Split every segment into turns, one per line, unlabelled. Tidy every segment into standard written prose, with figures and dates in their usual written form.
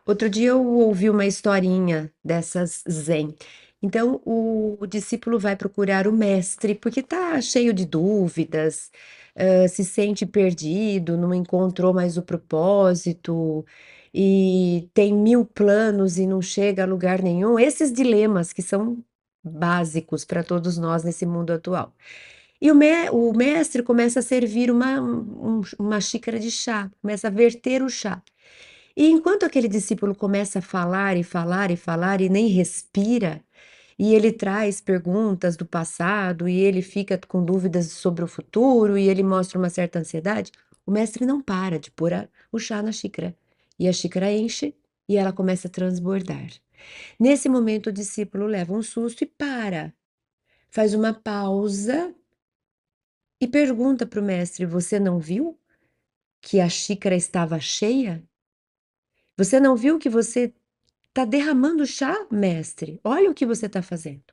Outro dia eu ouvi uma historinha dessas zen. Então o discípulo vai procurar o mestre porque está cheio de dúvidas, se sente perdido, não encontrou mais o propósito e tem mil planos e não chega a lugar nenhum. Esses dilemas que são básicos para todos nós nesse mundo atual. E o mestre começa a servir uma xícara de chá, começa a verter o chá. E enquanto aquele discípulo começa a falar e falar e falar e nem respira, e ele traz perguntas do passado, e ele fica com dúvidas sobre o futuro, e ele mostra uma certa ansiedade, o mestre não para de pôr o chá na xícara. E a xícara enche e ela começa a transbordar. Nesse momento, o discípulo leva um susto e para, faz uma pausa e pergunta para o mestre: Você não viu que a xícara estava cheia? Você não viu que você está derramando chá, mestre? Olha o que você está fazendo.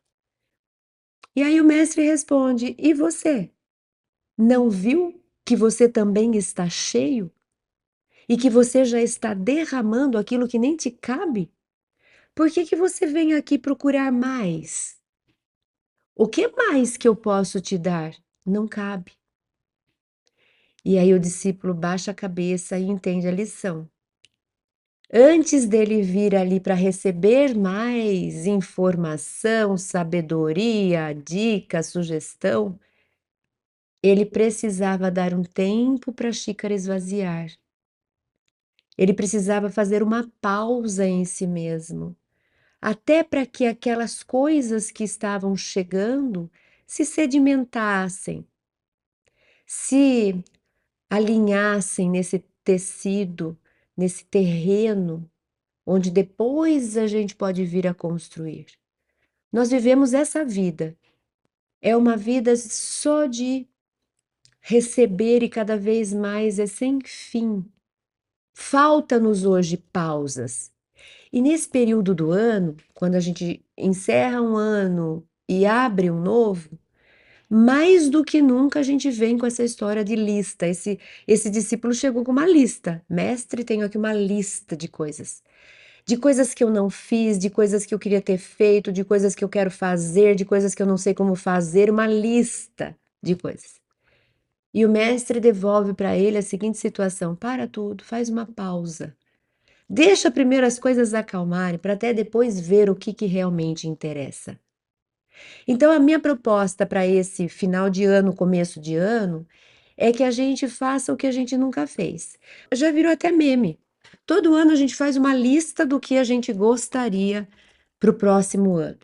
E aí o mestre responde: E você? Não viu que você também está cheio? E que você já está derramando aquilo que nem te cabe? Por que que você vem aqui procurar mais? O que mais que eu posso te dar? Não cabe. E aí o discípulo baixa a cabeça e entende a lição. Antes dele vir ali para receber mais informação, sabedoria, dica, sugestão, ele precisava dar um tempo para a xícara esvaziar. Ele precisava fazer uma pausa em si mesmo, até para que aquelas coisas que estavam chegando se sedimentassem, se alinhassem nesse tecido, nesse terreno onde depois a gente pode vir a construir. Nós vivemos essa vida, é uma vida só de receber e cada vez mais é sem fim. Falta-nos hoje pausas. E nesse período do ano, quando a gente encerra um ano e abre um novo, mais do que nunca a gente vem com essa história de lista. Esse discípulo chegou com uma lista. Mestre, tenho aqui uma lista de coisas. De coisas que eu não fiz, de coisas que eu queria ter feito, de coisas que eu quero fazer, de coisas que eu não sei como fazer, uma lista de coisas. E o mestre devolve para ele a seguinte situação: para tudo, faz uma pausa. Deixa primeiro as coisas acalmarem para até depois ver o que realmente interessa. Então, a minha proposta para esse final de ano, começo de ano, é que a gente faça o que a gente nunca fez. Já virou até meme. Todo ano a gente faz uma lista do que a gente gostaria para o próximo ano.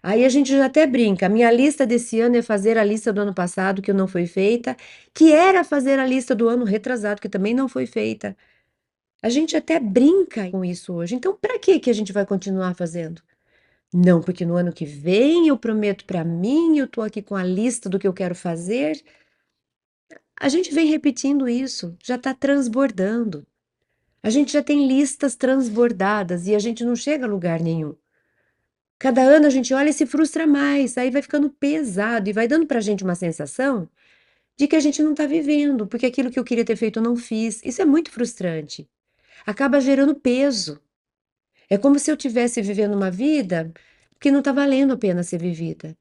Aí a gente já até brinca. A minha lista desse ano é fazer a lista do ano passado, que não foi feita, que era fazer a lista do ano retrasado, que também não foi feita. A gente até brinca com isso hoje. Então, para que que a gente vai continuar fazendo? Não, porque no ano que vem eu prometo para mim, eu estou aqui com a lista do que eu quero fazer. A gente vem repetindo isso, já está transbordando. A gente já tem listas transbordadas e a gente não chega a lugar nenhum. Cada ano a gente olha e se frustra mais, aí vai ficando pesado e vai dando para a gente uma sensação de que a gente não está vivendo, porque aquilo que eu queria ter feito eu não fiz. Isso é muito frustrante. Acaba gerando peso. É como se eu estivesse vivendo uma vida que não está valendo a pena ser vivida.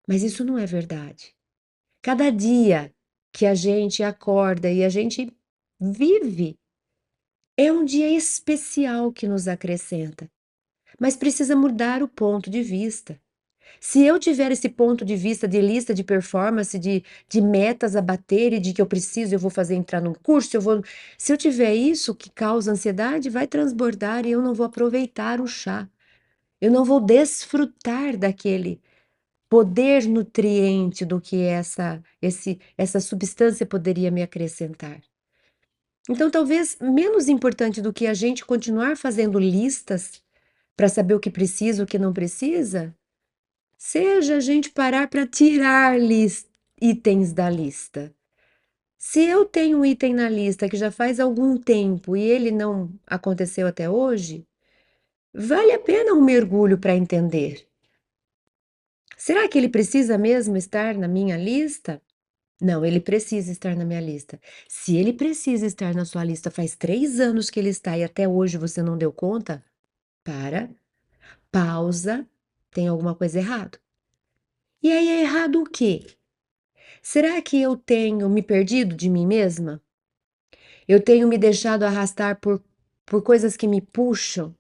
Mas isso não é verdade. Cada dia que a gente acorda e a gente vive é um dia especial que nos acrescenta. Mas precisa mudar o ponto de vista. Se eu tiver esse ponto de vista de lista de performance, de metas a bater e de que eu preciso, eu vou fazer entrar num curso, eu vou. Se eu tiver isso que causa ansiedade, vai transbordar e eu não vou aproveitar o chá. Eu não vou desfrutar daquele poder nutriente do que essa substância poderia me acrescentar. Então, talvez menos importante do que a gente continuar fazendo listas para saber o que precisa, o que não precisa, seja a gente parar para tirar itens da lista. Se eu tenho um item na lista que já faz algum tempo e ele não aconteceu até hoje, vale a pena um mergulho para entender. Será que ele precisa mesmo estar na minha lista? Não, ele precisa estar na minha lista. Se ele precisa estar na sua lista faz 3 anos que ele está e até hoje você não deu conta, para, pausa, tem alguma coisa errado. E aí é errado o quê? Será que eu tenho me perdido de mim mesma? Eu tenho me deixado arrastar por coisas que me puxam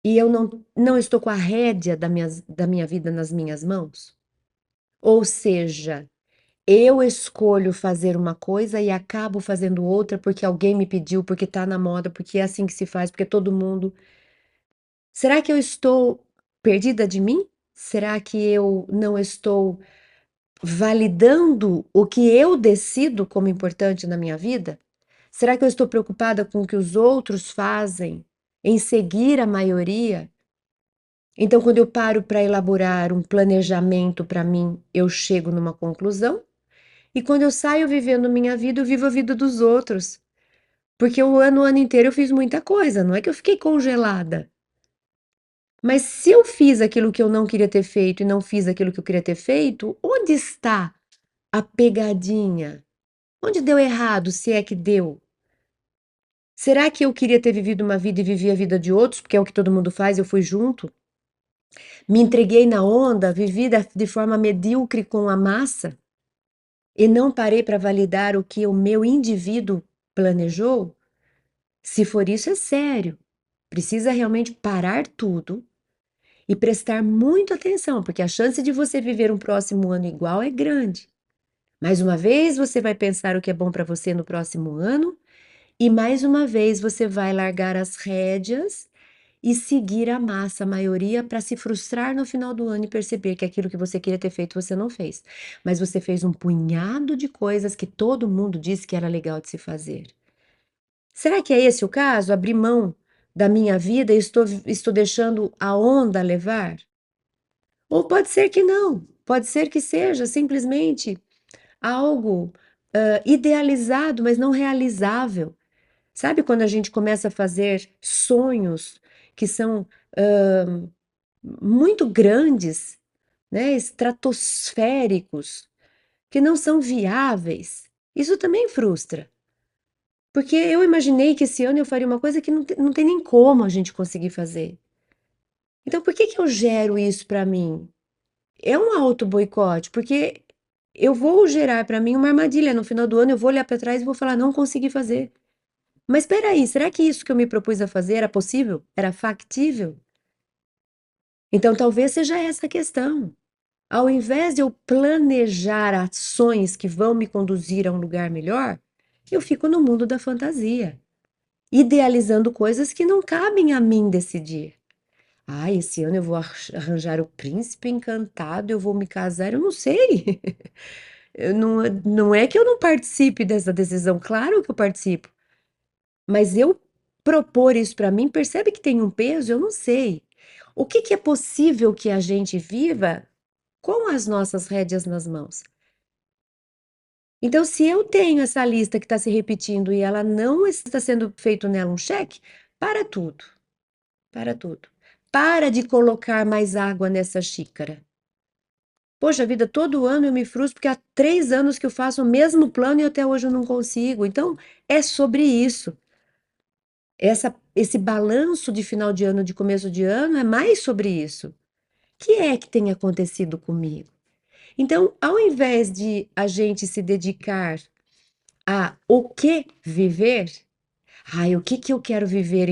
e eu não estou com a rédea da minha vida nas minhas mãos? Ou seja, eu escolho fazer uma coisa e acabo fazendo outra porque alguém me pediu, porque tá na moda, porque é assim que se faz, porque todo mundo. Será que eu estou perdida de mim? Será que eu não estou validando o que eu decido como importante na minha vida? Será que eu estou preocupada com o que os outros fazem, em seguir a maioria? Então, quando eu paro para elaborar um planejamento para mim, eu chego numa conclusão. E quando eu saio vivendo minha vida, eu vivo a vida dos outros. Porque o ano inteiro eu fiz muita coisa, não é que eu fiquei congelada. Mas se eu fiz aquilo que eu não queria ter feito e não fiz aquilo que eu queria ter feito, onde está a pegadinha? Onde deu errado, se é que deu? Será que eu queria ter vivido uma vida e vivi a vida de outros, porque é o que todo mundo faz, eu fui junto? Me entreguei na onda, vivi de forma medíocre com a massa e não parei para validar o que o meu indivíduo planejou? Se for isso, é sério. Precisa realmente parar tudo e prestar muita atenção, porque a chance de você viver um próximo ano igual é grande. Mais uma vez você vai pensar o que é bom para você no próximo ano, e mais uma vez você vai largar as rédeas e seguir a massa, a maioria, para se frustrar no final do ano e perceber que aquilo que você queria ter feito você não fez. Mas você fez um punhado de coisas que todo mundo disse que era legal de se fazer. Será que é esse o caso? Abrir mão da minha vida e estou deixando a onda levar? Ou pode ser que não, pode ser que seja simplesmente algo idealizado, mas não realizável. Sabe quando a gente começa a fazer sonhos que são hã, muito grandes, né, estratosféricos, que não são viáveis? Isso também frustra. Porque eu imaginei que esse ano eu faria uma coisa que não tem nem como a gente conseguir fazer. Então, por que que eu gero isso para mim? É um auto-boicote, porque eu vou gerar para mim uma armadilha. No final do ano, eu vou olhar para trás e vou falar: não consegui fazer. Mas espera aí, será que isso que eu me propus a fazer era possível? Era factível? Então, talvez seja essa a questão. Ao invés de eu planejar ações que vão me conduzir a um lugar melhor, eu fico no mundo da fantasia, idealizando coisas que não cabem a mim decidir. Ah, esse ano eu vou arranjar o príncipe encantado, eu vou me casar, eu não sei. Não é que eu não participe dessa decisão, claro que eu participo, mas eu propor isso para mim, percebe que tem um peso? Eu não sei. O que que é possível que a gente viva com as nossas rédeas nas mãos? Então, se eu tenho essa lista que está se repetindo e ela não está sendo feito nela um cheque, para tudo, para tudo. Para de colocar mais água nessa xícara. Poxa vida, todo ano eu me frustro porque há 3 anos que eu faço o mesmo plano e até hoje eu não consigo. Então, é sobre isso. Esse balanço de final de ano, de começo de ano, é mais sobre isso. O que é que tem acontecido comigo? Então, ao invés de a gente se dedicar a o que viver, ai, o que que eu quero viver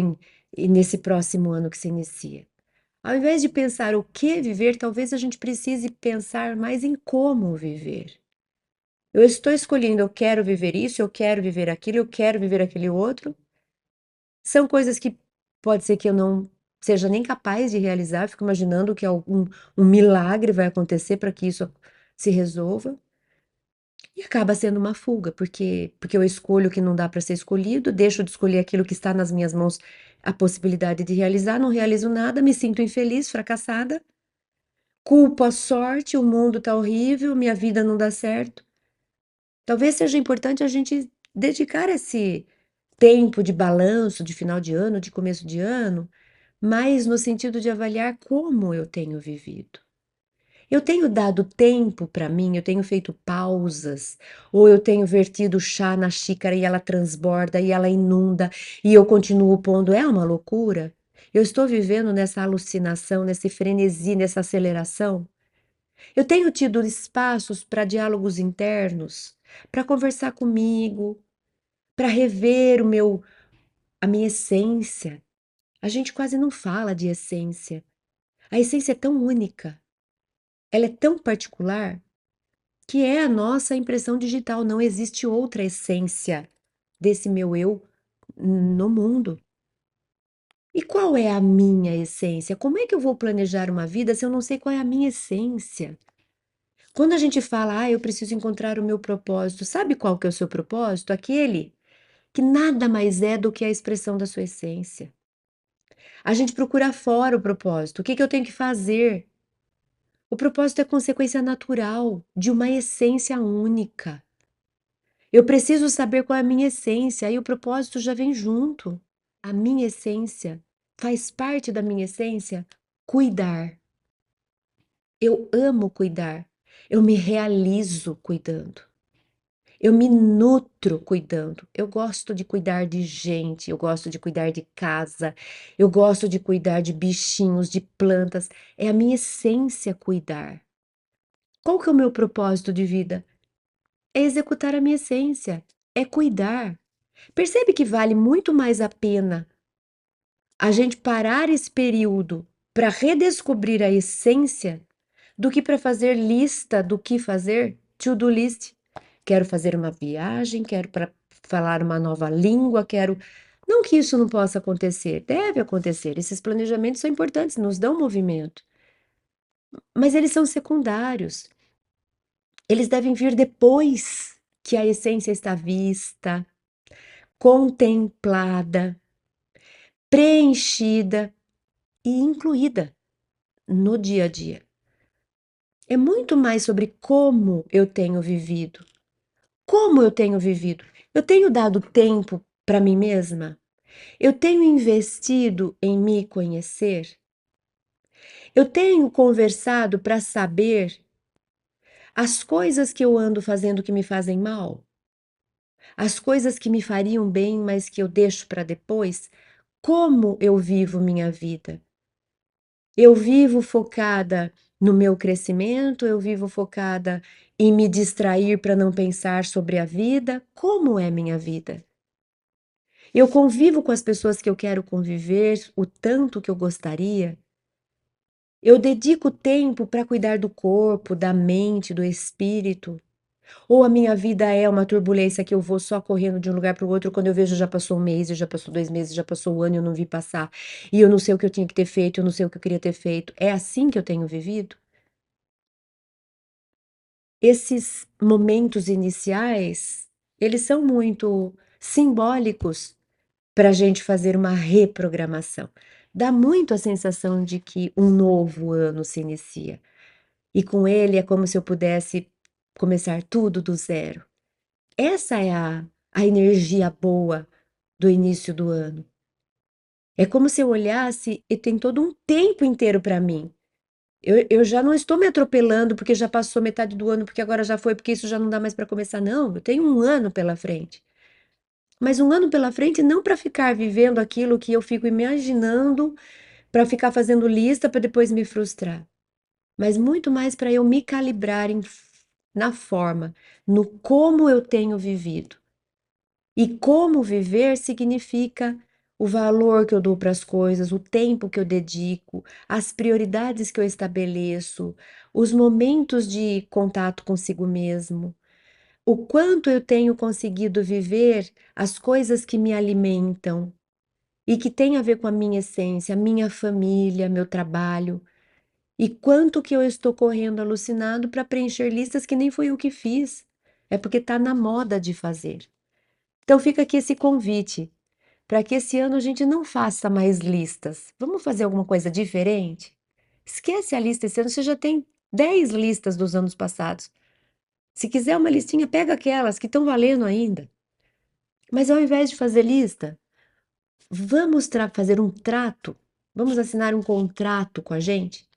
nesse próximo ano que se inicia? Ao invés de pensar o que viver, talvez a gente precise pensar mais em como viver. Eu estou escolhendo, eu quero viver isso, eu quero viver aquilo, eu quero viver aquele outro. São coisas que pode ser que eu não seja nem capaz de realizar, fico imaginando que um milagre vai acontecer para que isso se resolva. E acaba sendo uma fuga, porque eu escolho o que não dá para ser escolhido, deixo de escolher aquilo que está nas minhas mãos, a possibilidade de realizar, não realizo nada, me sinto infeliz, fracassada, culpo a sorte, o mundo está horrível, minha vida não dá certo. Talvez seja importante a gente dedicar esse tempo de balanço de final de ano, de começo de ano, mas no sentido de avaliar como eu tenho vivido. Eu tenho dado tempo para mim, eu tenho feito pausas, ou eu tenho vertido chá na xícara e ela transborda e ela inunda e eu continuo pondo. É uma loucura? Eu estou vivendo nessa alucinação, nesse frenesi, nessa aceleração. Eu tenho tido espaços para diálogos internos, para conversar comigo, para rever a minha essência. A gente quase não fala de essência. A essência é tão única, ela é tão particular, que é a nossa impressão digital. Não existe outra essência desse meu eu no mundo. E qual é a minha essência? Como é que eu vou planejar uma vida se eu não sei qual é a minha essência? Quando a gente fala, eu preciso encontrar o meu propósito, sabe qual que é o seu propósito? Aquele que nada mais é do que a expressão da sua essência. A gente procura fora o propósito. O que que eu tenho que fazer? O propósito é consequência natural de uma essência única. Eu preciso saber qual é a minha essência, aí o propósito já vem junto. A minha essência faz parte da minha essência cuidar. Eu amo cuidar. Eu me realizo cuidando. Eu me nutro cuidando. Eu gosto de cuidar de gente, eu gosto de cuidar de casa, eu gosto de cuidar de bichinhos, de plantas. É a minha essência cuidar. Qual que é o meu propósito de vida? É executar a minha essência, é cuidar. Percebe que vale muito mais a pena a gente parar esse período para redescobrir a essência do que para fazer lista do que fazer, to-do list. Quero fazer uma viagem, quero para falar uma nova língua, quero. Não que isso não possa acontecer, deve acontecer. Esses planejamentos são importantes, nos dão movimento, mas eles são secundários. Eles devem vir depois que a essência está vista, contemplada, preenchida e incluída no dia a dia. É muito mais sobre como eu tenho vivido. Como eu tenho vivido? Eu tenho dado tempo para mim mesma? Eu tenho investido em me conhecer? Eu tenho conversado para saber as coisas que eu ando fazendo que me fazem mal? As coisas que me fariam bem, mas que eu deixo para depois? Como eu vivo minha vida? Eu vivo focada no meu crescimento, eu vivo focada em me distrair para não pensar sobre a vida. Como é minha vida? Eu convivo com as pessoas que eu quero conviver o tanto que eu gostaria? Eu dedico tempo para cuidar do corpo, da mente, do espírito? Ou a minha vida é uma turbulência que eu vou só correndo de um lugar para o outro, quando eu vejo já passou um mês, já passou 2 meses, já passou o ano e eu não vi passar, e eu não sei o que eu tinha que ter feito, eu não sei o que eu queria ter feito. É assim que eu tenho vivido? Esses momentos iniciais, eles são muito simbólicos para a gente fazer uma reprogramação. Dá muito a sensação de que um novo ano se inicia. E com ele é como se eu pudesse começar tudo do zero. Essa é a energia boa do início do ano. É como se eu olhasse e tem todo um tempo inteiro para mim. Eu já não estou me atropelando porque já passou metade do ano, porque agora já foi, porque isso já não dá mais para começar. Não, eu tenho um ano pela frente. Mas um ano pela frente não para ficar vivendo aquilo que eu fico imaginando, para ficar fazendo lista para depois me frustrar, mas muito mais para eu me calibrar na forma, no como eu tenho vivido. E como viver significa o valor que eu dou para as coisas, o tempo que eu dedico, as prioridades que eu estabeleço, os momentos de contato consigo mesmo, o quanto eu tenho conseguido viver as coisas que me alimentam e que têm a ver com a minha essência, a minha família, meu trabalho, e quanto que eu estou correndo alucinado para preencher listas que nem foi eu que fiz, é porque está na moda de fazer. Então fica aqui esse convite para que esse ano a gente não faça mais listas. Vamos fazer alguma coisa diferente? Esquece a lista esse ano, você já tem 10 listas dos anos passados. Se quiser uma listinha, pega aquelas que estão valendo ainda. Mas ao invés de fazer lista, vamos fazer um trato, vamos assinar um contrato com a gente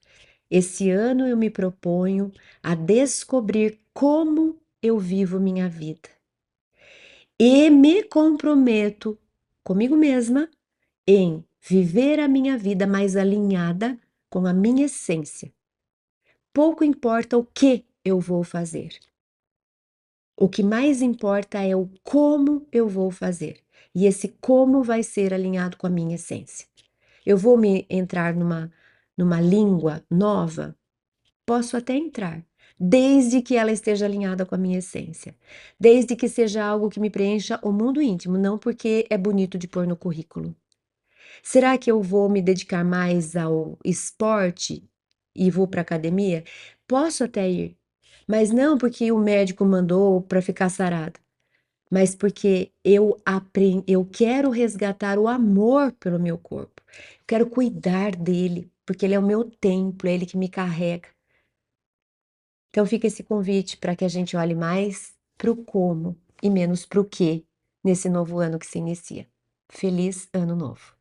Esse ano eu me proponho a descobrir como eu vivo minha vida e me comprometo comigo mesma em viver a minha vida mais alinhada com a minha essência. Pouco importa o que eu vou fazer. O que mais importa é o como eu vou fazer. E esse como vai ser alinhado com a minha essência. Eu vou me entrar numa língua nova? Posso até entrar, desde que ela esteja alinhada com a minha essência. Desde que seja algo que me preencha o mundo íntimo, não porque é bonito de pôr no currículo. Será que eu vou me dedicar mais ao esporte e vou para academia? Posso até ir, mas não porque o médico mandou para ficar sarada, mas porque eu quero resgatar o amor pelo meu corpo. Eu quero cuidar dele, porque ele é o meu templo, é ele que me carrega. Então fica esse convite para que a gente olhe mais para o como e menos para o que nesse novo ano que se inicia. Feliz ano novo!